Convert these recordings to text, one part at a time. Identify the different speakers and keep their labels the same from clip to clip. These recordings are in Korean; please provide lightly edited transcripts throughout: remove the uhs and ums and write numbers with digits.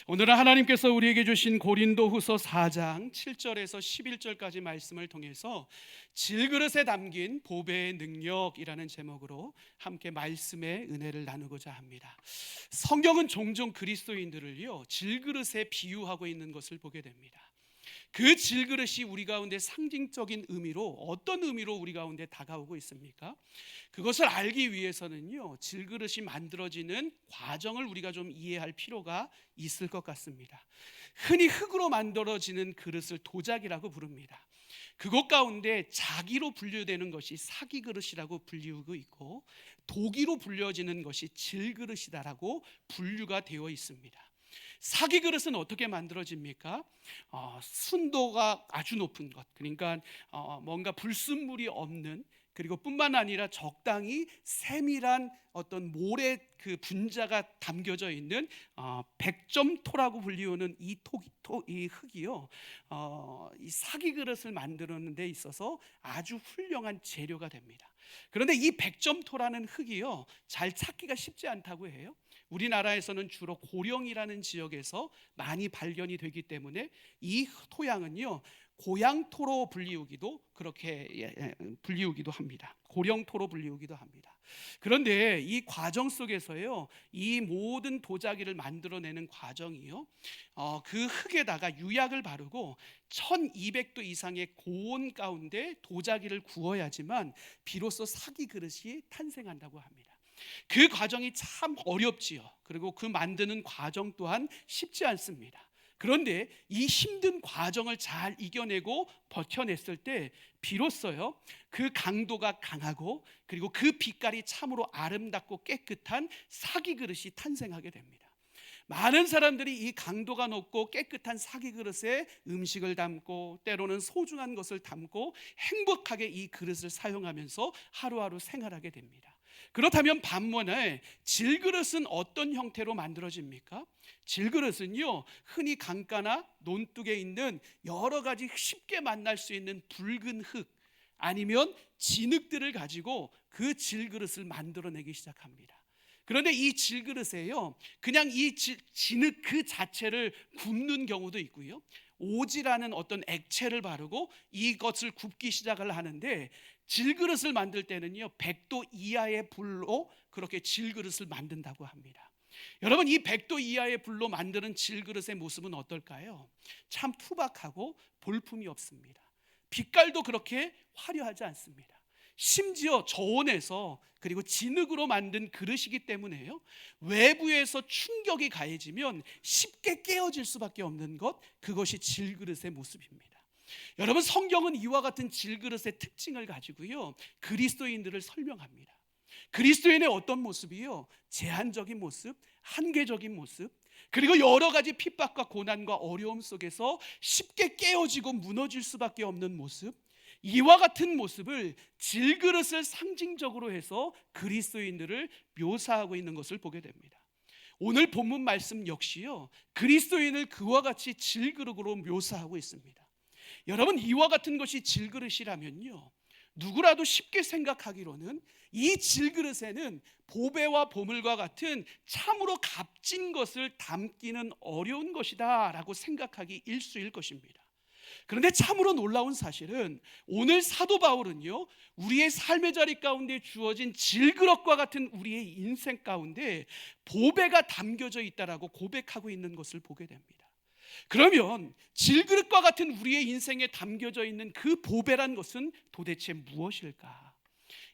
Speaker 1: 오늘은 하나님께서 우리에게 주신 고린도후서 4장 7절에서 11절까지 말씀을 통해서 질그릇에 담긴 보배의 능력이라는 제목으로 함께 말씀의 은혜를 나누고자 합니다. 성경은 종종 그리스도인들을요 질그릇에 비유하고 있는 것을 보게 됩니다. 그 질그릇이 우리 가운데 상징적인 의미로 어떤 의미로 우리 가운데 다가오고 있습니까? 그것을 알기 위해서는요 질그릇이 만들어지는 과정을 우리가 좀 이해할 필요가 있을 것 같습니다. 흔히 흙으로 만들어지는 그릇을 도자기라고 부릅니다. 그것 가운데 자기로 분류되는 것이 사기 그릇이라고 불리우고 있고 도기로 불려지는 것이 질그릇이다라고 분류가 되어 있습니다. 사기 그릇은 어떻게 만들어집니까? 순도가 아주 높은 것, 그러니까 뭔가 불순물이 없는, 그리고 뿐만 아니라 적당히 세밀한 어떤 모래 그 분자가 담겨져 있는 백점토라고 불리우는 이 흙이요, 이 사기 그릇을 만드는 데 있어서 아주 훌륭한 재료가 됩니다. 그런데 이 백점토라는 흙이요 잘 찾기가 쉽지 않다고 해요. 우리나라에서는 주로 고령이라는 지역에서 많이 발견이 되기 때문에 이 토양은요 고양토로 불리우기도 합니다. 고령토로 불리우기도 합니다. 그런데 이 과정 속에서요 이 모든 도자기를 만들어내는 과정이요 그 흙에다가 유약을 바르고 1200도 이상의 고온 가운데 도자기를 구워야지만 비로소 사기 그릇이 탄생한다고 합니다. 그 과정이 참 어렵지요. 그리고 그 만드는 과정 또한 쉽지 않습니다. 그런데 이 힘든 과정을 잘 이겨내고 버텨냈을 때 비로소요 그 강도가 강하고 그리고 그 빛깔이 참으로 아름답고 깨끗한 사기 그릇이 탄생하게 됩니다. 많은 사람들이 이 강도가 높고 깨끗한 사기 그릇에 음식을 담고 때로는 소중한 것을 담고 행복하게 이 그릇을 사용하면서 하루하루 생활하게 됩니다. 그렇다면 반면에 질그릇은 어떤 형태로 만들어집니까? 질그릇은요 흔히 강가나 논둑에 있는 여러 가지 쉽게 만날 수 있는 붉은 흙 아니면 진흙들을 가지고 그 질그릇을 만들어내기 시작합니다. 그런데 이 질그릇에요 그냥 이 진흙 그 자체를 굽는 경우도 있고요, 오지라는 어떤 액체를 바르고 이것을 굽기 시작을 하는데, 질그릇을 만들 때는요 100도 이하의 불로 그렇게 질그릇을 만든다고 합니다. 여러분, 이 100도 이하의 불로 만드는 질그릇의 모습은 어떨까요? 참 투박하고 볼품이 없습니다. 빛깔도 그렇게 화려하지 않습니다. 심지어 저온에서 그리고 진흙으로 만든 그릇이기 때문에요 외부에서 충격이 가해지면 쉽게 깨어질 수밖에 없는 것, 그것이 질그릇의 모습입니다. 여러분, 성경은 이와 같은 질그릇의 특징을 가지고요 그리스도인들을 설명합니다. 그리스도인의 어떤 모습이요? 제한적인 모습, 한계적인 모습, 그리고 여러 가지 핍박과 고난과 어려움 속에서 쉽게 깨어지고 무너질 수밖에 없는 모습, 이와 같은 모습을 질그릇을 상징적으로 해서 그리스도인들을 묘사하고 있는 것을 보게 됩니다. 오늘 본문 말씀 역시요 그리스도인을 그와 같이 질그릇으로 묘사하고 있습니다. 여러분, 이와 같은 것이 질그릇이라면요 누구라도 쉽게 생각하기로는 이 질그릇에는 보배와 보물과 같은 참으로 값진 것을 담기는 어려운 것이다 라고 생각하기 일쑤일 것입니다. 그런데 참으로 놀라운 사실은 오늘 사도 바울은요 우리의 삶의 자리 가운데 주어진 질그릇과 같은 우리의 인생 가운데 보배가 담겨져 있다라고 고백하고 있는 것을 보게 됩니다. 그러면 질그릇과 같은 우리의 인생에 담겨져 있는 그 보배란 것은 도대체 무엇일까?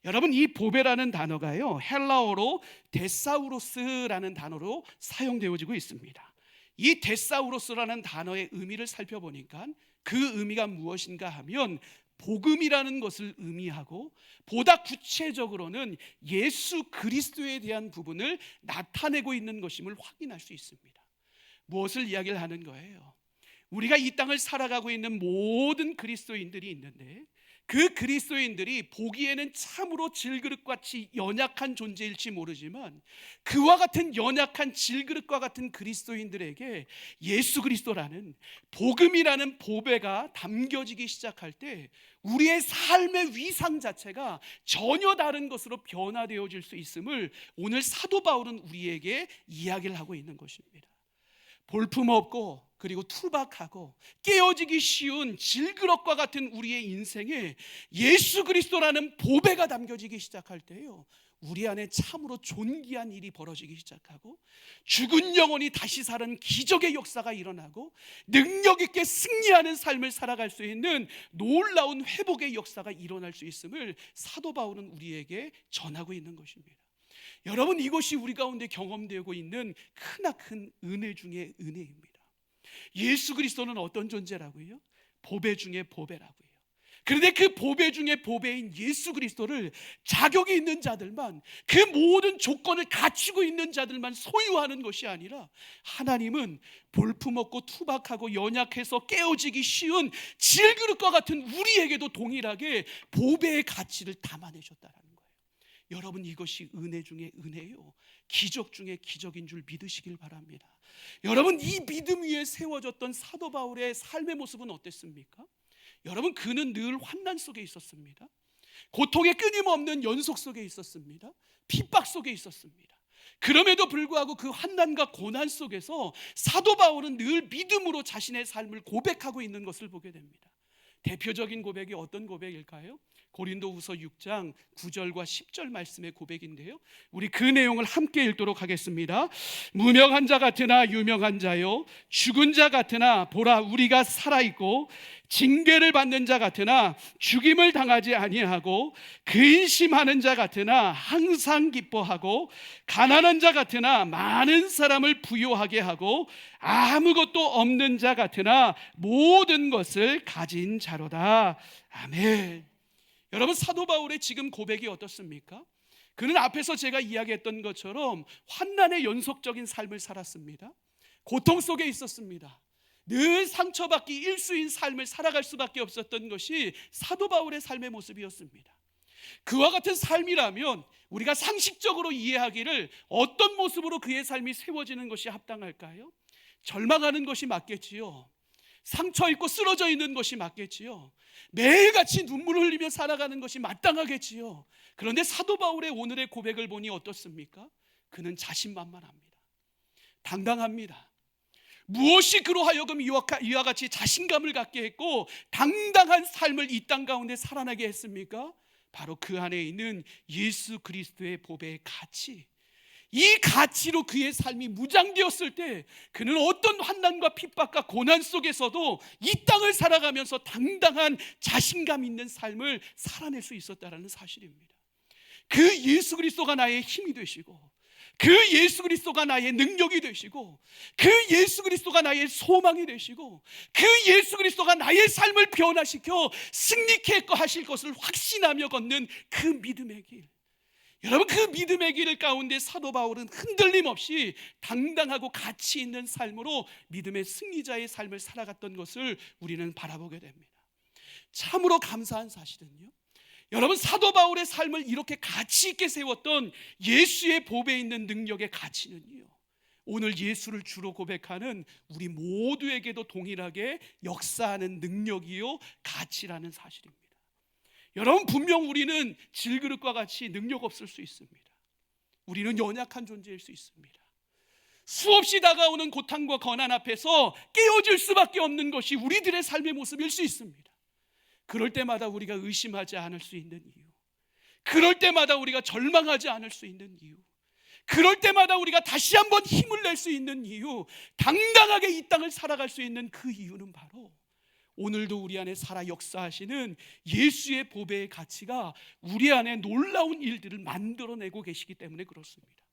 Speaker 1: 여러분, 이 보배라는 단어가요 헬라어로 데사우로스라는 단어로 사용되어지고 있습니다. 이 데사우로스라는 단어의 의미를 살펴보니까 그 의미가 무엇인가 하면 복음이라는 것을 의미하고, 보다 구체적으로는 예수 그리스도에 대한 부분을 나타내고 있는 것임을 확인할 수 있습니다. 무엇을 이야기를 하는 거예요? 우리가 이 땅을 살아가고 있는 모든 그리스도인들이 있는데 그 그리스도인들이 보기에는 참으로 질그릇같이 연약한 존재일지 모르지만 그와 같은 연약한 질그릇과 같은 그리스도인들에게 예수 그리스도라는 복음이라는 보배가 담겨지기 시작할 때 우리의 삶의 위상 자체가 전혀 다른 것으로 변화되어질 수 있음을 오늘 사도 바울은 우리에게 이야기를 하고 있는 것입니다. 볼품없고 그리고 투박하고 깨어지기 쉬운 질그릇과 같은 우리의 인생에 예수 그리스도라는 보배가 담겨지기 시작할 때요, 우리 안에 참으로 존귀한 일이 벌어지기 시작하고 죽은 영혼이 다시 사는 기적의 역사가 일어나고 능력 있게 승리하는 삶을 살아갈 수 있는 놀라운 회복의 역사가 일어날 수 있음을 사도 바울은 우리에게 전하고 있는 것입니다. 여러분, 이것이 우리 가운데 경험되고 있는 크나큰 은혜 중의 은혜입니다. 예수 그리스도는 어떤 존재라고요? 보배 중의 보배라고요. 그런데 그 보배 중의 보배인 예수 그리스도를 자격이 있는 자들만, 그 모든 조건을 갖추고 있는 자들만 소유하는 것이 아니라 하나님은 볼품없고 투박하고 연약해서 깨어지기 쉬운 질그릇과 같은 우리에게도 동일하게 보배의 가치를 담아내셨다는 거예요. 여러분, 이것이 은혜 중에 은혜요, 기적 중에 기적인 줄 믿으시길 바랍니다. 여러분, 이 믿음 위에 세워졌던 사도 바울의 삶의 모습은 어땠습니까? 여러분, 그는 늘 환난 속에 있었습니다. 고통의 끊임없는 연속 속에 있었습니다. 핍박 속에 있었습니다. 그럼에도 불구하고 그 환난과 고난 속에서 사도 바울은 늘 믿음으로 자신의 삶을 고백하고 있는 것을 보게 됩니다. 대표적인 고백이 어떤 고백일까요? 고린도후서 6장 9절과 10절 말씀의 고백인데요, 우리 그 내용을 함께 읽도록 하겠습니다. 무명한 자 같으나 유명한 자요, 죽은 자 같으나 보라 우리가 살아있고, 징계를 받는 자 같으나 죽임을 당하지 아니하고, 근심하는 자 같으나 항상 기뻐하고, 가난한 자 같으나 많은 사람을 부유하게 하고, 아무것도 없는 자 같으나 모든 것을 가진 자로다. 아멘. 여러분, 사도 바울의 지금 고백이 어떻습니까? 그는 앞에서 제가 이야기했던 것처럼 환난의 연속적인 삶을 살았습니다. 고통 속에 있었습니다. 늘 상처받기 일수인 삶을 살아갈 수밖에 없었던 것이 사도 바울의 삶의 모습이었습니다. 그와 같은 삶이라면 우리가 상식적으로 이해하기를 어떤 모습으로 그의 삶이 세워지는 것이 합당할까요? 절망하는 것이 맞겠지요. 상처 입고 쓰러져 있는 것이 맞겠지요. 매일같이 눈물을 흘리며 살아가는 것이 마땅하겠지요. 그런데 사도 바울의 오늘의 고백을 보니 어떻습니까? 그는 자신만만합니다. 당당합니다. 무엇이 그로 하여금 이와 같이 자신감을 갖게 했고 당당한 삶을 이 땅 가운데 살아나게 했습니까? 바로 그 안에 있는 예수 그리스도의 보배의 가치, 이 가치로 그의 삶이 무장되었을 때 그는 어떤 환난과 핍박과 고난 속에서도 이 땅을 살아가면서 당당한 자신감 있는 삶을 살아낼 수 있었다는 사실입니다. 그 예수 그리스도가 나의 힘이 되시고, 그 예수 그리스도가 나의 능력이 되시고, 그 예수 그리스도가 나의 소망이 되시고, 그 예수 그리스도가 나의 삶을 변화시켜 승리케 하실 것을 확신하며 걷는 그 믿음의 길, 여러분, 그 믿음의 길 가운데 사도 바울은 흔들림 없이 당당하고 가치 있는 삶으로 믿음의 승리자의 삶을 살아갔던 것을 우리는 바라보게 됩니다. 참으로 감사한 사실은요, 여러분, 사도 바울의 삶을 이렇게 가치 있게 세웠던 예수의 보배에 있는 능력의 가치는요, 오늘 예수를 주로 고백하는 우리 모두에게도 동일하게 역사하는 능력이요 가치라는 사실입니다. 여러분, 분명 우리는 질그릇과 같이 능력 없을 수 있습니다. 우리는 연약한 존재일 수 있습니다. 수없이 다가오는 고통과 고난 앞에서 깨어질 수밖에 없는 것이 우리들의 삶의 모습일 수 있습니다. 그럴 때마다 우리가 의심하지 않을 수 있는 이유, 그럴 때마다 우리가 절망하지 않을 수 있는 이유, 그럴 때마다 우리가 다시 한번 힘을 낼 수 있는 이유, 당당하게 이 땅을 살아갈 수 있는 그 이유는 바로 오늘도 우리 안에 살아 역사하시는 예수의 보배의 가치가 우리 안에 놀라운 일들을 만들어내고 계시기 때문에 그렇습니다.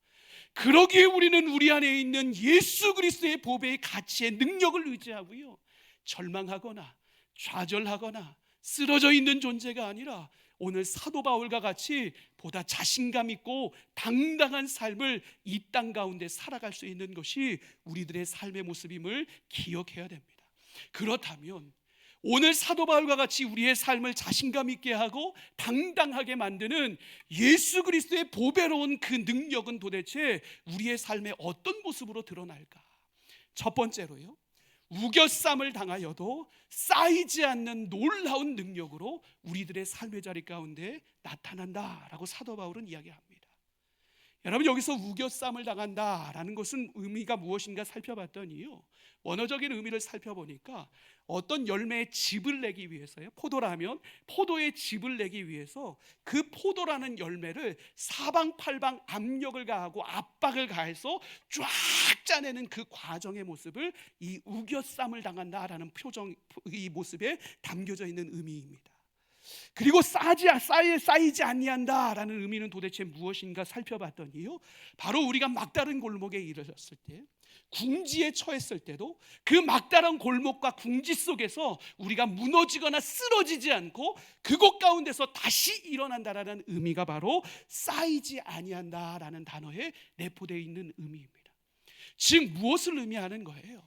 Speaker 1: 그러기에 우리는 우리 안에 있는 예수 그리스도의 보배의 가치의 능력을 의지하고요, 절망하거나 좌절하거나 쓰러져 있는 존재가 아니라 오늘 사도 바울과 같이 보다 자신감 있고 당당한 삶을 이 땅 가운데 살아갈 수 있는 것이 우리들의 삶의 모습임을 기억해야 됩니다. 그렇다면 오늘 사도 바울과 같이 우리의 삶을 자신감 있게 하고 당당하게 만드는 예수 그리스도의 보배로운 그 능력은 도대체 우리의 삶에 어떤 모습으로 드러날까? 첫 번째로요, 우겨쌈을 당하여도 쌓이지 않는 놀라운 능력으로 우리들의 삶의 자리 가운데 나타난다라고 사도 바울은 이야기합니다. 여러분, 여기서 우겨쌈을 당한다라는 것은 의미가 무엇인가 살펴봤더니요, 원어적인 의미를 살펴보니까 어떤 열매의 즙을 내기 위해서요, 포도라면 포도의 즙을 내기 위해서 그 포도라는 열매를 사방팔방 압력을 가하고 압박을 가해서 쫙 짜내는 그 과정의 모습을 이 우겨쌈을 당한다라는 표정, 이 모습에 담겨져 있는 의미입니다. 그리고 쌓이지 아니한다라는 의미는 도대체 무엇인가 살펴봤더니요, 바로 우리가 막다른 골목에 이르렀을 때, 궁지에 처했을 때도 그 막다른 골목과 궁지 속에서 우리가 무너지거나 쓰러지지 않고 그곳 가운데서 다시 일어난다라는 의미가 바로 쌓이지 아니한다라는 단어에 내포되어 있는 의미입니다. 즉 무엇을 의미하는 거예요?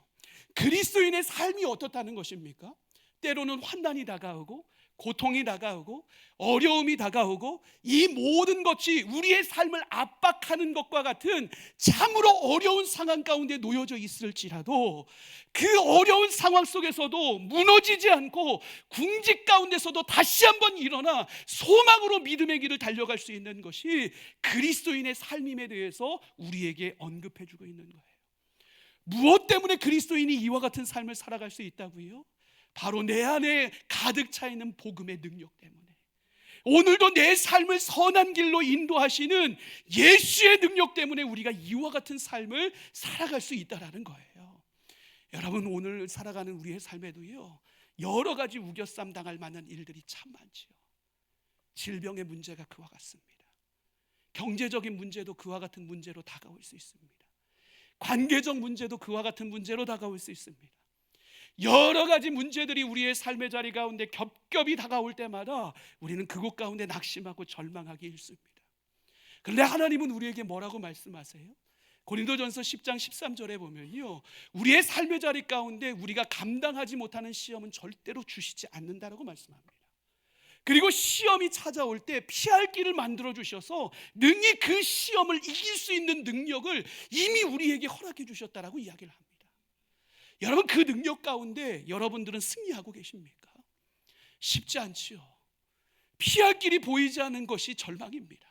Speaker 1: 그리스도인의 삶이 어떻다는 것입니까? 때로는 환난이 다가오고 고통이 다가오고 어려움이 다가오고 이 모든 것이 우리의 삶을 압박하는 것과 같은 참으로 어려운 상황 가운데 놓여져 있을지라도 그 어려운 상황 속에서도 무너지지 않고 궁지 가운데서도 다시 한번 일어나 소망으로 믿음의 길을 달려갈 수 있는 것이 그리스도인의 삶임에 대해서 우리에게 언급해 주고 있는 거예요. 무엇 때문에 그리스도인이 이와 같은 삶을 살아갈 수 있다고요? 바로 내 안에 가득 차 있는 복음의 능력 때문에, 오늘도 내 삶을 선한 길로 인도하시는 예수의 능력 때문에 우리가 이와 같은 삶을 살아갈 수 있다라는 거예요. 여러분, 오늘 살아가는 우리의 삶에도요, 여러 가지 우겨쌈 당할 만한 일들이 참 많지요. 질병의 문제가 그와 같습니다. 경제적인 문제도 그와 같은 문제로 다가올 수 있습니다. 관계적 문제도 그와 같은 문제로 다가올 수 있습니다. 여러 가지 문제들이 우리의 삶의 자리 가운데 겹겹이 다가올 때마다 우리는 그곳 가운데 낙심하고 절망하기 일쑤입니다. 그런데 하나님은 우리에게 뭐라고 말씀하세요? 고린도전서 10장 13절에 보면요, 우리의 삶의 자리 가운데 우리가 감당하지 못하는 시험은 절대로 주시지 않는다라고 말씀합니다. 그리고 시험이 찾아올 때 피할 길을 만들어 주셔서 능히 그 시험을 이길 수 있는 능력을 이미 우리에게 허락해 주셨다라고 이야기를 합니다. 여러분, 그 능력 가운데 여러분들은 승리하고 계십니까? 쉽지 않지요. 피할 길이 보이지 않는 것이 절망입니다.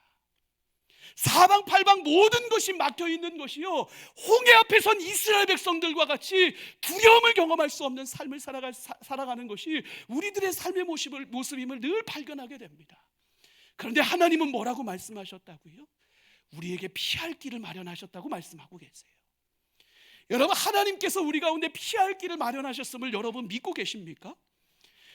Speaker 1: 사방팔방 모든 것이 막혀있는 것이요, 홍해 앞에 선 이스라엘 백성들과 같이 두려움을 경험할 수 없는 삶을 살아가는 것이 우리들의 삶의 모습임을 늘 발견하게 됩니다. 그런데 하나님은 뭐라고 말씀하셨다고요? 우리에게 피할 길을 마련하셨다고 말씀하고 계세요. 여러분, 하나님께서 우리 가운데 피할 길을 마련하셨음을 여러분 믿고 계십니까?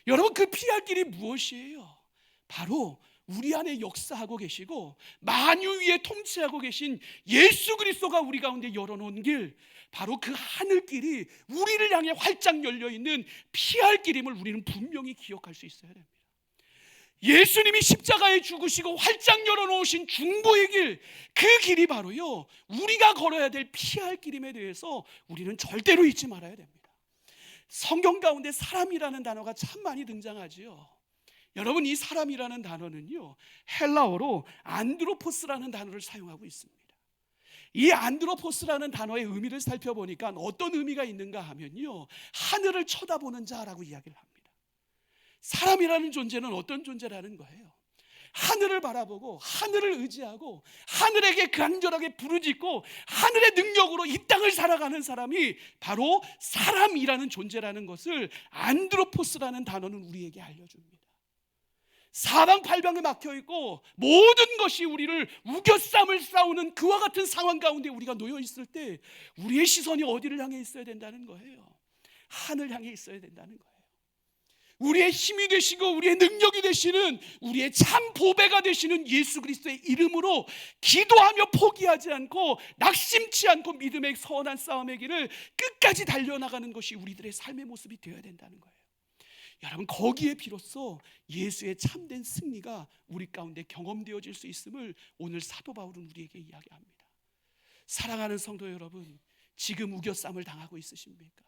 Speaker 1: 여러분, 그 피할 길이 무엇이에요? 바로 우리 안에 역사하고 계시고 만유 위에 통치하고 계신 예수 그리스도가 우리 가운데 열어놓은 길, 바로 그 하늘길이 우리를 향해 활짝 열려있는 피할 길임을 우리는 분명히 기억할 수 있어야 됩니다. 예수님이 십자가에 죽으시고 활짝 열어놓으신 중보의 길, 그 길이 바로요, 우리가 걸어야 될 피할 길임에 대해서 우리는 절대로 잊지 말아야 됩니다. 성경 가운데 사람이라는 단어가 참 많이 등장하지요. 여러분, 이 사람이라는 단어는요, 헬라어로 안드로포스라는 단어를 사용하고 있습니다. 이 안드로포스라는 단어의 의미를 살펴보니까 어떤 의미가 있는가 하면요, 하늘을 쳐다보는 자라고 이야기를 합니다. 사람이라는 존재는 어떤 존재라는 거예요? 하늘을 바라보고 하늘을 의지하고 하늘에게 간절하게 부르짖고 하늘의 능력으로 이 땅을 살아가는 사람이 바로 사람이라는 존재라는 것을 안드로포스라는 단어는 우리에게 알려줍니다. 사방팔방에 막혀있고 모든 것이 우리를 우겨쌈을 싸우는 그와 같은 상황 가운데 우리가 놓여있을 때 우리의 시선이 어디를 향해 있어야 된다는 거예요? 하늘 향해 있어야 된다는 거예요. 우리의 힘이 되시고 우리의 능력이 되시는, 우리의 참 보배가 되시는 예수 그리스도의 이름으로 기도하며 포기하지 않고 낙심치 않고 믿음의 선한 싸움의 길을 끝까지 달려나가는 것이 우리들의 삶의 모습이 되어야 된다는 거예요. 여러분, 거기에 비로소 예수의 참된 승리가 우리 가운데 경험되어질 수 있음을 오늘 사도 바울은 우리에게 이야기합니다. 사랑하는 성도 여러분, 지금 우겨쌈을 당하고 있으십니까?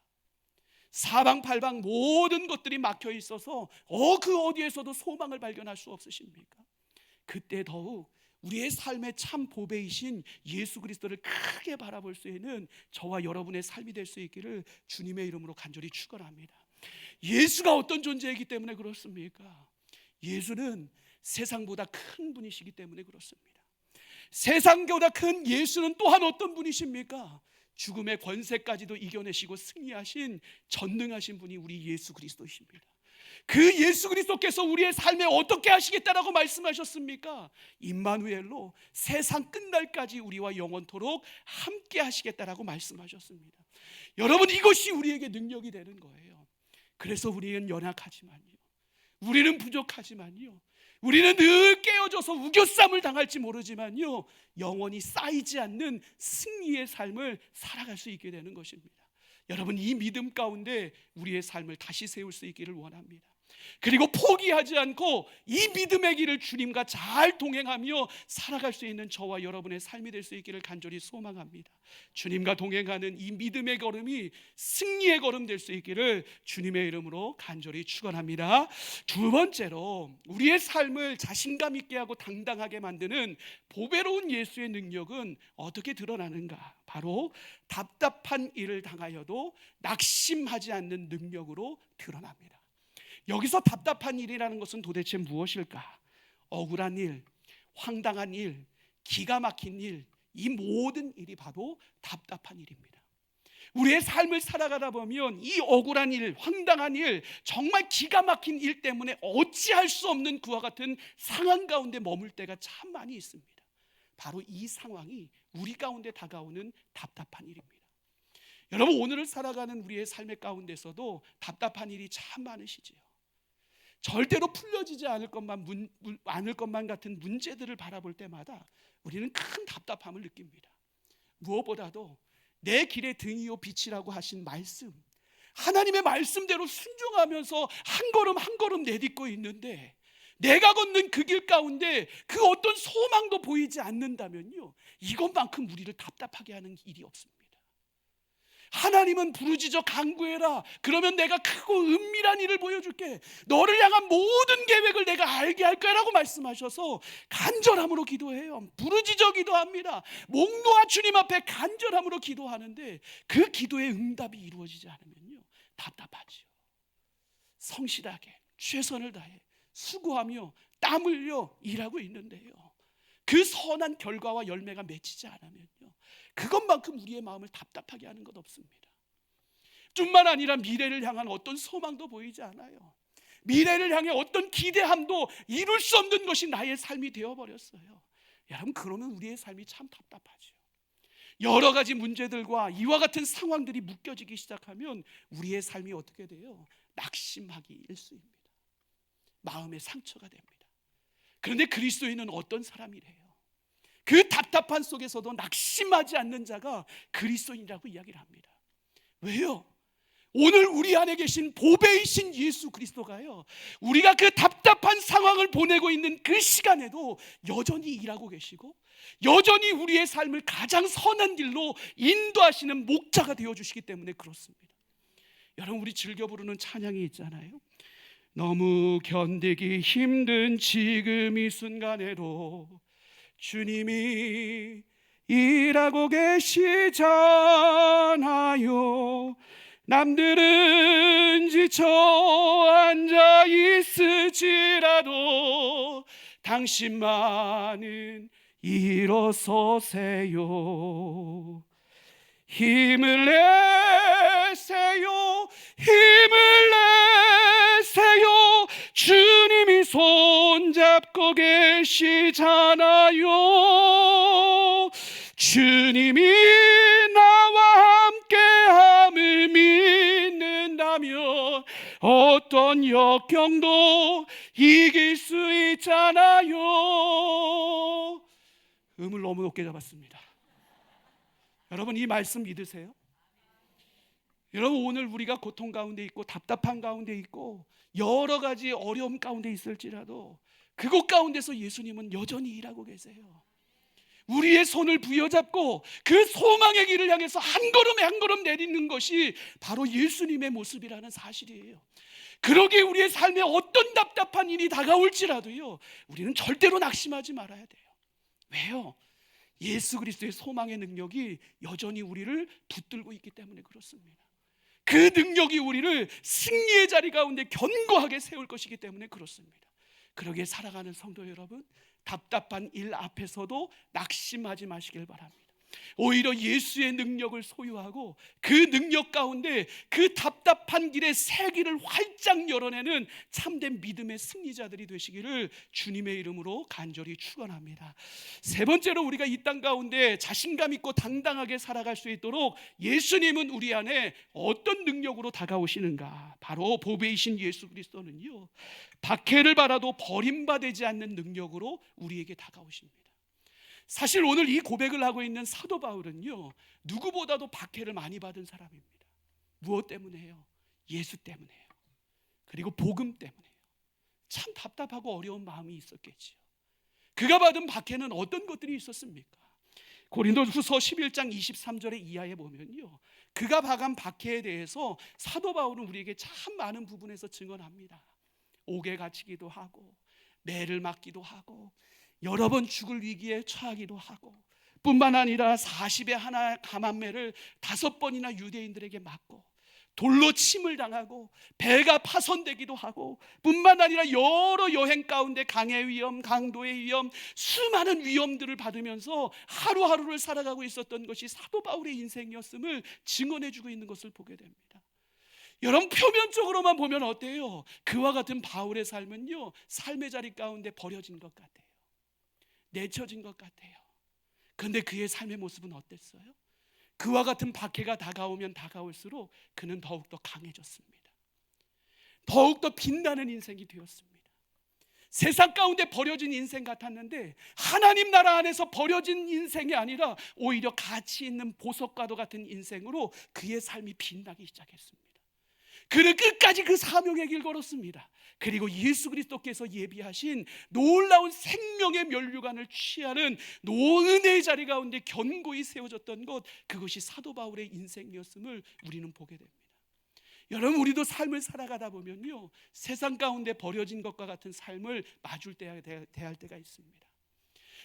Speaker 1: 사방팔방 모든 것들이 막혀 있어서 그 어디에서도 소망을 발견할 수 없으십니까? 그때 더욱 우리의 삶의 참 보배이신 예수 그리스도를 크게 바라볼 수 있는 저와 여러분의 삶이 될 수 있기를 주님의 이름으로 간절히 축원합니다. 예수가 어떤 존재이기 때문에 그렇습니까? 예수는 세상보다 큰 분이시기 때문에 그렇습니다. 세상보다 큰 예수는 또한 어떤 분이십니까? 죽음의 권세까지도 이겨내시고 승리하신 전능하신 분이 우리 예수 그리스도이십니다. 그 예수 그리스도께서 우리의 삶에 어떻게 하시겠다라고 말씀하셨습니까? 임마누엘로 세상 끝날까지 우리와 영원토록 함께 하시겠다라고 말씀하셨습니다. 여러분, 이것이 우리에게 능력이 되는 거예요. 그래서 우리는 연약하지만요, 우리는 부족하지만요, 우리는 늘 깨어져서 우겨쌈을 당할지 모르지만요, 영원히 쌓이지 않는 승리의 삶을 살아갈 수 있게 되는 것입니다. 여러분, 이 믿음 가운데 우리의 삶을 다시 세울 수 있기를 원합니다. 그리고 포기하지 않고 이 믿음의 길을 주님과 잘 동행하며 살아갈 수 있는 저와 여러분의 삶이 될 수 있기를 간절히 소망합니다. 주님과 동행하는 이 믿음의 걸음이 승리의 걸음 될 수 있기를 주님의 이름으로 간절히 축원합니다. 두 번째로, 우리의 삶을 자신감 있게 하고 당당하게 만드는 보배로운 예수의 능력은 어떻게 드러나는가? 바로 답답한 일을 당하여도 낙심하지 않는 능력으로 드러납니다. 여기서 답답한 일이라는 것은 도대체 무엇일까? 억울한 일, 황당한 일, 기가 막힌 일, 이 모든 일이 바로 답답한 일입니다. 우리의 삶을 살아가다 보면 이 억울한 일, 황당한 일, 정말 기가 막힌 일 때문에 어찌할 수 없는 그와 같은 상황 가운데 머물 때가 참 많이 있습니다. 바로 이 상황이 우리 가운데 다가오는 답답한 일입니다. 여러분, 오늘을 살아가는 우리의 삶의 가운데서도 답답한 일이 참 많으시지요. 절대로 풀려지지 않을 것만 같은 문제들을 바라볼 때마다 우리는 큰 답답함을 느낍니다. 무엇보다도 내 길의 등이요 빛이라고 하신 말씀, 하나님의 말씀대로 순종하면서 한 걸음 한 걸음 내딛고 있는데, 내가 걷는 그 길 가운데 그 어떤 소망도 보이지 않는다면요, 이것만큼 우리를 답답하게 하는 일이 없습니다. 하나님은 부르짖어 간구해라, 그러면 내가 크고 은밀한 일을 보여줄게, 너를 향한 모든 계획을 내가 알게 할 거야 라고 말씀하셔서 간절함으로 기도해요. 부르짖어 기도합니다. 목 놓아 주님 앞에 간절함으로 기도하는데 그 기도의 응답이 이루어지지 않으면요, 답답하지요. 성실하게 최선을 다해 수고하며 땀 흘려 일하고 있는데요, 그 선한 결과와 열매가 맺히지 않으면요, 그것만큼 우리의 마음을 답답하게 하는 것 없습니다. 뿐만 아니라 미래를 향한 어떤 소망도 보이지 않아요. 미래를 향해 어떤 기대함도 이룰 수 없는 것이 나의 삶이 되어버렸어요. 여러분, 그러면 우리의 삶이 참 답답하죠. 여러 가지 문제들과 이와 같은 상황들이 묶여지기 시작하면 우리의 삶이 어떻게 돼요? 낙심하기 일쑤입니다. 마음의 상처가 됩니다. 그런데 그리스도인은 어떤 사람이래요? 그 답답한 속에서도 낙심하지 않는 자가 그리스도인이라고 이야기를 합니다. 왜요? 오늘 우리 안에 계신 보배이신 예수 그리스도가요, 우리가 그 답답한 상황을 보내고 있는 그 시간에도 여전히 일하고 계시고 여전히 우리의 삶을 가장 선한 길로 인도하시는 목자가 되어주시기 때문에 그렇습니다. 여러분, 우리 즐겨 부르는 찬양이 있잖아요. 너무 견디기 힘든 지금 이 순간에도 주님이 일하고 계시잖아요. 남들은 지쳐 앉아 있을지라도 당신만은 일어서세요. 힘을 내세요. 힘을 내세요. 주님이 손잡고 계시잖아요. 주님이 나와 함께함을 믿는다면 어떤 역경도 이길 수 있잖아요. 음을 너무 높게 잡았습니다. 여러분, 이 말씀 믿으세요? 여러분, 오늘 우리가 고통 가운데 있고 답답한 가운데 있고 여러 가지 어려움 가운데 있을지라도 그곳 가운데서 예수님은 여전히 일하고 계세요. 우리의 손을 부여잡고 그 소망의 길을 향해서 한 걸음에 한 걸음 내딛는 것이 바로 예수님의 모습이라는 사실이에요. 그러기에 우리의 삶에 어떤 답답한 일이 다가올지라도요, 우리는 절대로 낙심하지 말아야 돼요. 왜요? 예수 그리스도의 소망의 능력이 여전히 우리를 붙들고 있기 때문에 그렇습니다. 그 능력이 우리를 승리의 자리 가운데 견고하게 세울 것이기 때문에 그렇습니다. 그러기에 살아가는 성도 여러분, 답답한 일 앞에서도 낙심하지 마시길 바랍니다. 오히려 예수의 능력을 소유하고 그 능력 가운데 그 답답한 길에 새 길을 활짝 열어내는 참된 믿음의 승리자들이 되시기를 주님의 이름으로 간절히 축원합니다. 세 번째로, 우리가 이 땅 가운데 자신감 있고 당당하게 살아갈 수 있도록 예수님은 우리 안에 어떤 능력으로 다가오시는가? 바로 보배이신 예수 그리스도는요, 박해를 받아도 버림받지 않는 능력으로 우리에게 다가오십니다. 사실 오늘 이 고백을 하고 있는 사도 바울은요, 누구보다도 박해를 많이 받은 사람입니다. 무엇 때문에요? 예수 때문에요. 그리고 복음 때문에요. 참 답답하고 어려운 마음이 있었겠지요. 그가 받은 박해는 어떤 것들이 있었습니까? 고린도후서 11장 23절의 이하에 보면요, 그가 받은 박해에 대해서 사도 바울은 우리에게 참 많은 부분에서 증언합니다. 옥에 갇히기도 하고, 매를 맞기도 하고, 여러 번 죽을 위기에 처하기도 하고, 뿐만 아니라 40에 하나 감한매를 5번이나 유대인들에게 맞고, 돌로 침을 당하고, 배가 파손되기도 하고, 뿐만 아니라 여러 여행 가운데 강의 위험, 강도의 위험, 수많은 위험들을 받으면서 하루하루를 살아가고 있었던 것이 사도 바울의 인생이었음을 증언해주고 있는 것을 보게 됩니다. 여러분, 표면적으로만 보면 어때요? 그와 같은 바울의 삶은요, 삶의 자리 가운데 버려진 것 같아요. 내쳐진 것 같아요. 그런데 그의 삶의 모습은 어땠어요? 그와 같은 박해가 다가오면 다가올수록 그는 더욱더 강해졌습니다. 더욱더 빛나는 인생이 되었습니다. 세상 가운데 버려진 인생 같았는데 하나님 나라 안에서 버려진 인생이 아니라 오히려 가치 있는 보석과도 같은 인생으로 그의 삶이 빛나기 시작했습니다. 그는 끝까지 그 사명의 길 걸었습니다. 그리고 예수 그리스도께서 예비하신 놀라운 생명의 면류관을 취하는 은혜의 자리 가운데 견고히 세워졌던 것, 그것이 사도 바울의 인생이었음을 우리는 보게 됩니다. 여러분, 우리도 삶을 살아가다 보면요, 세상 가운데 버려진 것과 같은 삶을 대할 때가 있습니다.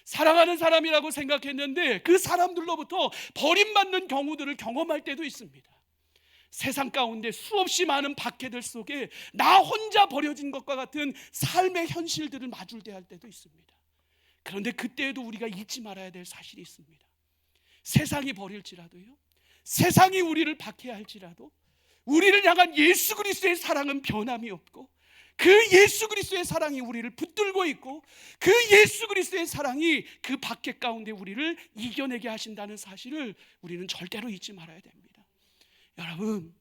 Speaker 1: 사랑하는 사람이라고 생각했는데 그 사람들로부터 버림받는 경우들을 경험할 때도 있습니다. 세상 가운데 수없이 많은 박해들 속에 나 혼자 버려진 것과 같은 삶의 현실들을 마주대할 때도 있습니다. 그런데 그때에도 우리가 잊지 말아야 될 사실이 있습니다. 세상이 버릴지라도요, 세상이 우리를 박해할지라도 우리를 향한 예수 그리스도의 사랑은 변함이 없고, 그 예수 그리스도의 사랑이 우리를 붙들고 있고, 그 예수 그리스도의 사랑이 그 박해 가운데 우리를 이겨내게 하신다는 사실을 우리는 절대로 잊지 말아야 됩니다. 여러분,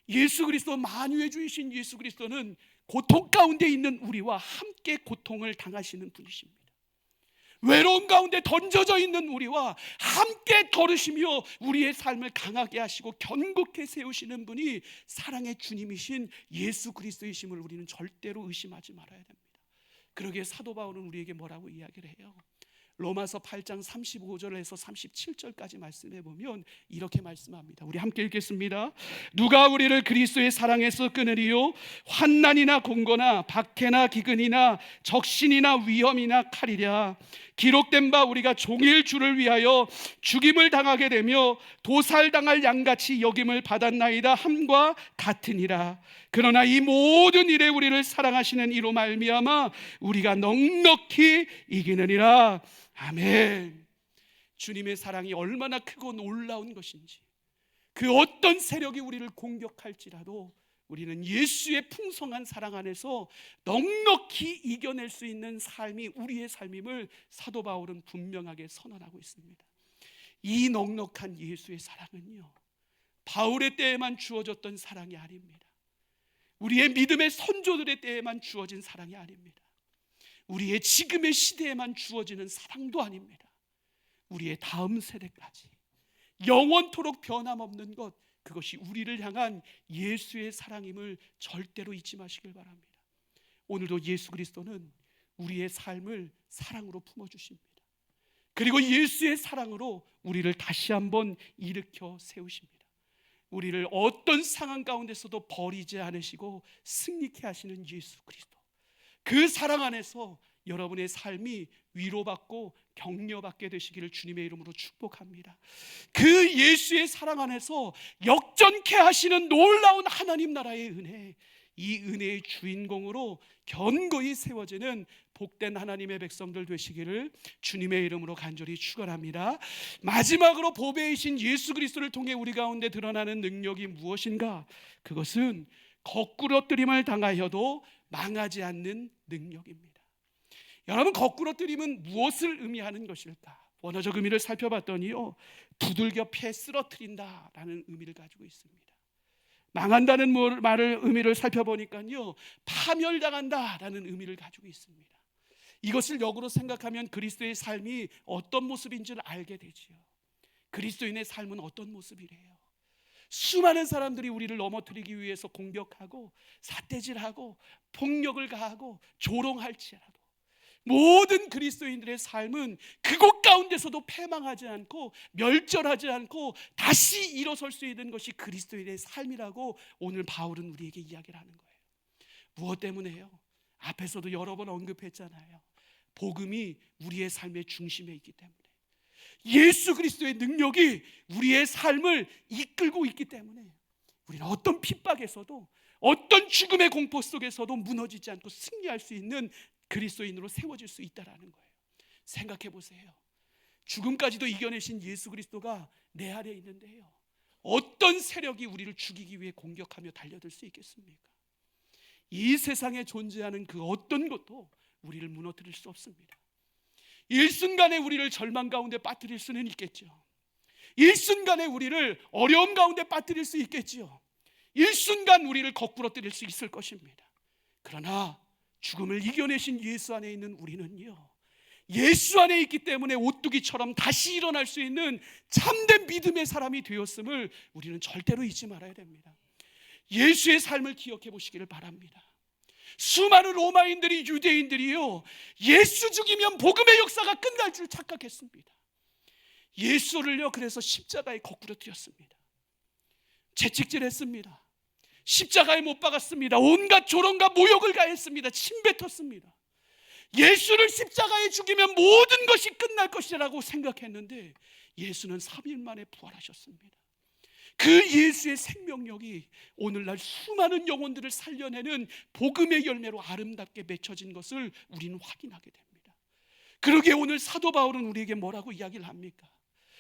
Speaker 1: 예수 그리스도, 만유의 주이신 예수 그리스도는 고통 가운데 있는 우리와 함께 고통을 당하시는 분이십니다. 외로움 가운데 던져져 있는 우리와 함께 걸으시며 우리의 삶을 강하게 하시고 견고하게 세우시는 분이 사랑의 주님이신 예수 그리스도이심을 우리는 절대로 의심하지 말아야 됩니다. 그러기에 사도 바울은 우리에게 뭐라고 이야기를 해요? 로마서 8장 35절에서 37절까지 말씀해 보면 이렇게 말씀합니다. 우리 함께 읽겠습니다. 누가 우리를 그리스도의 사랑에서 끊으리요? 환난이나 공고나 박해나 기근이나 적신이나 위험이나 칼이랴. 기록된 바 우리가 종일 주를 위하여 죽임을 당하게 되며 도살당할 양같이 여김을 받았나이다 함과 같으니라. 그러나 이 모든 일에 우리를 사랑하시는 이로 말미암아 우리가 넉넉히 이기느니라. 아멘. 주님의 사랑이 얼마나 크고 놀라운 것인지, 그 어떤 세력이 우리를 공격할지라도 우리는 예수의 풍성한 사랑 안에서 넉넉히 이겨낼 수 있는 삶이 우리의 삶임을 사도 바울은 분명하게 선언하고 있습니다. 이 넉넉한 예수의 사랑은요, 바울의 때에만 주어졌던 사랑이 아닙니다. 우리의 믿음의 선조들의 때에만 주어진 사랑이 아닙니다. 우리의 지금의 시대에만 주어지는 사랑도 아닙니다. 우리의 다음 세대까지 영원토록 변함없는 것, 그것이 우리를 향한 예수의 사랑임을 절대로 잊지 마시길 바랍니다. 오늘도 예수 그리스도는 우리의 삶을 사랑으로 품어주십니다. 그리고 예수의 사랑으로 우리를 다시 한번 일으켜 세우십니다. 우리를 어떤 상황 가운데서도 버리지 않으시고 승리케 하시는 예수 그리스도, 그 사랑 안에서 여러분의 삶이 위로받고 격려받게 되시기를 주님의 이름으로 축복합니다. 그 예수의 사랑 안에서 역전케 하시는 놀라운 하나님 나라의 은혜, 이 은혜의 주인공으로 견고히 세워지는 복된 하나님의 백성들 되시기를 주님의 이름으로 간절히 축원합니다. 마지막으로 보배이신 예수 그리스도를 통해 우리 가운데 드러나는 능력이 무엇인가? 그것은 거꾸러뜨림을 당하여도 망하지 않는 능력입니다. 여러분, 거꾸러뜨림은 무엇을 의미하는 것일까? 원어적 의미를 살펴봤더니요, 두들겨 패 쓰러뜨린다라는 의미를 가지고 있습니다. 망한다는 의미를 살펴보니까요, 파멸당한다라는 의미를 가지고 있습니다. 이것을 역으로 생각하면 그리스도의 삶이 어떤 모습인지를 알게 되지요. 그리스도인의 삶은 어떤 모습이래요? 수많은 사람들이 우리를 넘어뜨리기 위해서 공격하고 삿대질하고 폭력을 가하고 조롱할지라도 모든 그리스도인들의 삶은 그곳 가운데서도 패망하지 않고 멸절하지 않고 다시 일어설 수 있는 것이 그리스도인의 삶이라고 오늘 바울은 우리에게 이야기를 하는 거예요. 무엇 때문에요? 앞에서도 여러 번 언급했잖아요. 복음이 우리의 삶의 중심에 있기 때문에, 예수 그리스도의 능력이 우리의 삶을 이끌고 있기 때문에 우리는 어떤 핍박에서도 어떤 죽음의 공포 속에서도 무너지지 않고 승리할 수 있는 그리스도인으로 세워질 수 있다는 거예요. 생각해 보세요. 죽음까지도 이겨내신 예수 그리스도가 내 안에 있는데요, 어떤 세력이 우리를 죽이기 위해 공격하며 달려들 수 있겠습니까? 이 세상에 존재하는 그 어떤 것도 우리를 무너뜨릴 수 없습니다. 일순간에 우리를 절망 가운데 빠뜨릴 수는 있겠죠. 일순간에 우리를 어려움 가운데 빠뜨릴 수 있겠지요. 일순간 우리를 거꾸러뜨릴 수 있을 것입니다. 그러나 죽음을 이겨내신 예수 안에 있는 우리는요, 예수 안에 있기 때문에 오뚜기처럼 다시 일어날 수 있는 참된 믿음의 사람이 되었음을 우리는 절대로 잊지 말아야 됩니다. 예수의 삶을 기억해 보시기를 바랍니다. 수많은 로마인들이, 유대인들이요, 예수 죽이면 복음의 역사가 끝날 줄 착각했습니다. 예수를요, 그래서 십자가에 거꾸러뜨렸습니다. 채찍질했습니다. 십자가에 못 박았습니다. 온갖 조롱과 모욕을 가했습니다. 침뱉었습니다. 예수를 십자가에 죽이면 모든 것이 끝날 것이라고 생각했는데 예수는 3일 만에 부활하셨습니다. 그 예수의 생명력이 오늘날 수많은 영혼들을 살려내는 복음의 열매로 아름답게 맺혀진 것을 우리는 확인하게 됩니다. 그러기에 오늘 사도 바울은 우리에게 뭐라고 이야기를 합니까?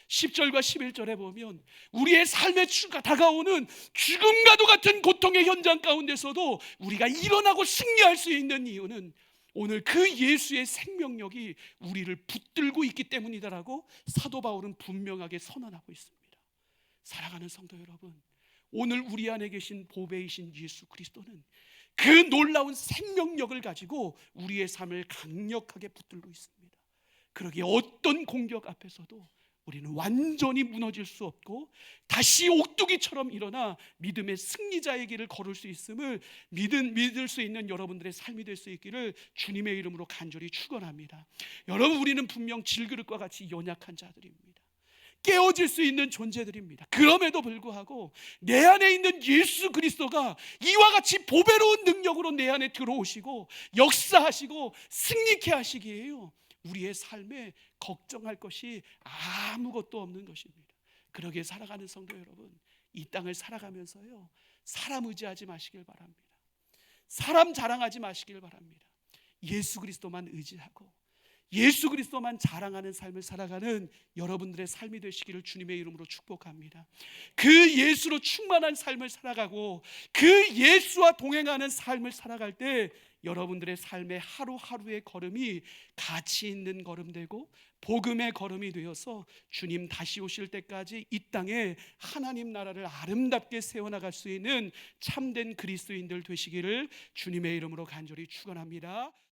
Speaker 1: 10절과 11절에 보면 우리의 삶에 다가오는 죽음과도 같은 고통의 현장 가운데서도 우리가 일어나고 승리할 수 있는 이유는 오늘 그 예수의 생명력이 우리를 붙들고 있기 때문이다라고 사도 바울은 분명하게 선언하고 있습니다. 사랑하는 성도 여러분, 오늘 우리 안에 계신 보배이신 예수 그리스도는 그 놀라운 생명력을 가지고 우리의 삶을 강력하게 붙들고 있습니다. 그러기에 어떤 공격 앞에서도 우리는 완전히 무너질 수 없고 다시 옥두기처럼 일어나 믿음의 승리자의 길을 걸을 수 있음을 믿을 수 있는 여러분들의 삶이 될 수 있기를 주님의 이름으로 간절히 축원합니다. 여러분, 우리는 분명 질그릇과 같이 연약한 자들입니다. 깨어질 수 있는 존재들입니다. 그럼에도 불구하고 내 안에 있는 예수 그리스도가 이와 같이 보배로운 능력으로 내 안에 들어오시고 역사하시고 승리케 하시기에요, 우리의 삶에 걱정할 것이 아무것도 없는 것입니다. 그러기에 살아가는 성도 여러분, 이 땅을 살아가면서요, 사람 의지하지 마시길 바랍니다. 사람 자랑하지 마시길 바랍니다. 예수 그리스도만 의지하고 예수 그리스도만 자랑하는 삶을 살아가는 여러분들의 삶이 되시기를 주님의 이름으로 축복합니다. 그 예수로 충만한 삶을 살아가고 그 예수와 동행하는 삶을 살아갈 때 여러분들의 삶의 하루하루의 걸음이 가치 있는 걸음 되고 복음의 걸음이 되어서 주님 다시 오실 때까지 이 땅에 하나님 나라를 아름답게 세워나갈 수 있는 참된 그리스도인들 되시기를 주님의 이름으로 간절히 축원합니다.